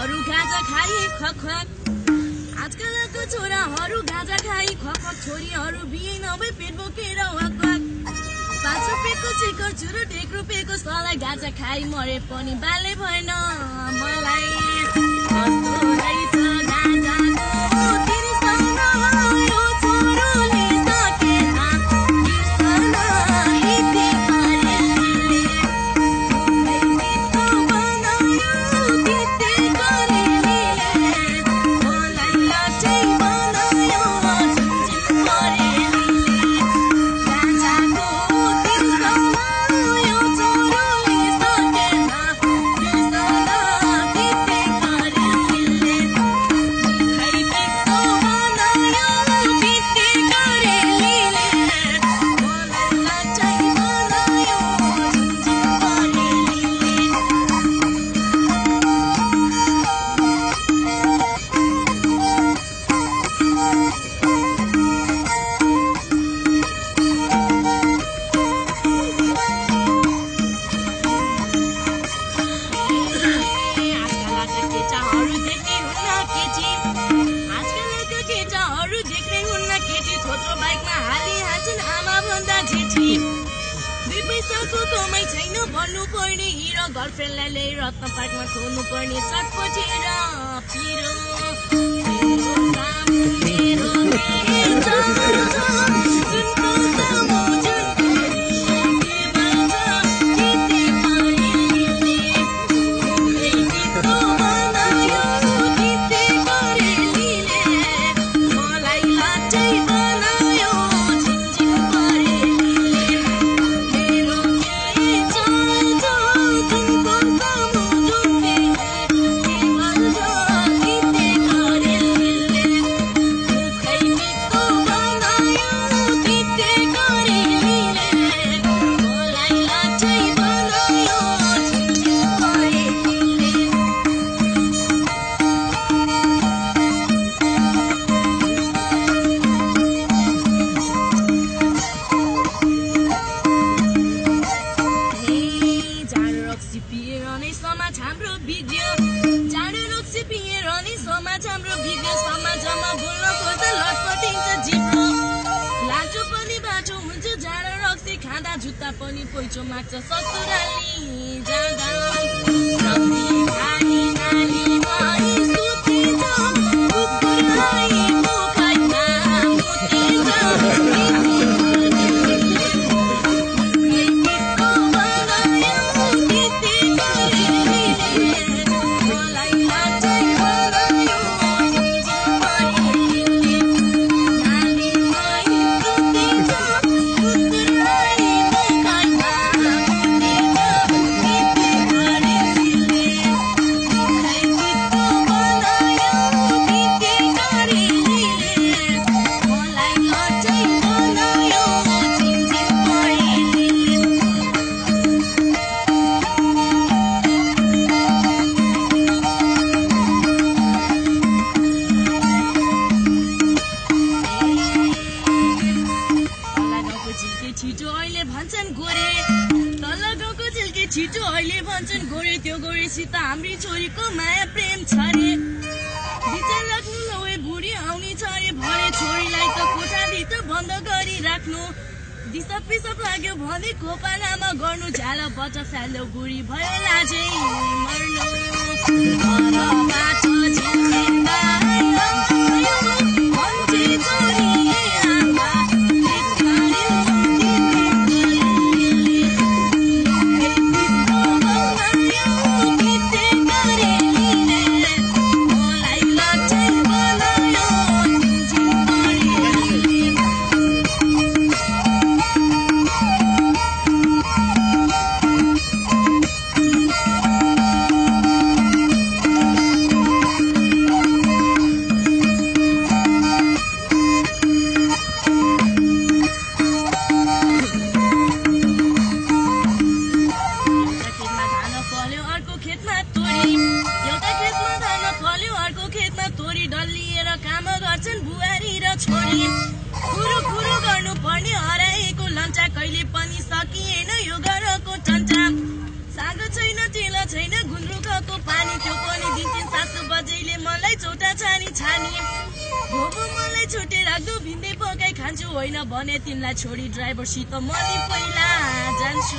छोराहरू गाजा खाई खखख आजकलको छोराहरू गाजा खाई खखख छोरीहरू बिहे नभए पेट बोकेर वाकवाक 5 रुपियाँको चिकर चुरो 1 रुपियाँको सलाई गाजा खाई मरे पनि बाले भएन मलाई कस्तो रहेछ गाजाको तिर्सन यो छोरोले सकेन तिर्सन हिते गरेले तितो बनायो तिते गरेले मलाई लाटै बनायो झुन्झुन गरेले गाजाको तिर्सन यो छोरोले सकेन तिर्सन हिते गरेले खै पितो बनायो तिते गरेले मलाई लाटै बनायो झुन्झुन गरेले आजकलका केटाहरू देख्ने हुन्न केटी थोत्रो बाइकमा हालिहाल्छन् आमा भन्दा जेठी 2 पैसाको कमाइ छैन भन्नु पर्ने हिरो गर्लफ्रेन्डलाई ल्याइ रत्न पार्कमा खोल्नु पर्ने चटपटेर पिरो मेरो काम मेरो पेट जुनको सामु जुनको के भन्छ हिते गरेले तितो बनायो तिते गरेले मलाई लाटै बनायो झिनझिन गरेले मेरो के चाहन्छ जुनको सामु जुनले के भन्छ हिते गरेले खै पितो बनायो तिते गरेले मलाई लाटै बनायो झिनझिन गरेले जाडो रक्सी पिएर नै समाज हाम्रो बिग्रियो जाडो रक्सी पिएर नै समाज हाम्रो बिग्रियो समाजमा बोल्न खोज्दा लटपटिन्छ जिब्रो लाजो पनि बाटो हुन्छ जाडो रक्सी खाँदा जुत्ता पनि पैचो माग्छ ससुराली जाँदा रक्सी खाई नालीमा सुतिन्छ कुकुरलाई मुखैमा मुतिन्छ तितो बनायो तिते गरेले मलाई लाटै बनायो झिनझिन गरेले नालीमा सुतिन्छ कुकुरलाई मुखैमा मुतिन्छ तिते गरेले खै तितो बनायो तिते गरेले मलाई लाटै बनायो झिनझिन गरेले तल गाउँको झिल्के छिटो अहिले भन्छन् गोरे तल गाउँको झिल्के छिटो अहिले भन्छन् गोरे त्यो गोरेसित हाम्री छोरीको माया प्रेम छ रे विचार राख्नु नभए बुढी आउने छ रे भने छोरीलाई त कोठाभित्र बन्द गरी राख्नु दिसा पिसाब लाग्यो भने खोपानामा गर्नु झाला बच्चा फ्याल्यो बुढी भयो लाजै मर्नु घरबाट झिन्झिन्दा आयो भन्छे छोरी आमा तित गर्यो तिते गरेले तितो बनायो तिते गरेले मलाई लाटै बनायो झिनझिन गरेले तिमीलाई छुट्टै राख्दो भिन्दै पकाइ खान्छु होइन भने तिमीलाई छोडी ड्राइभरसित म नि पहिला जान्छु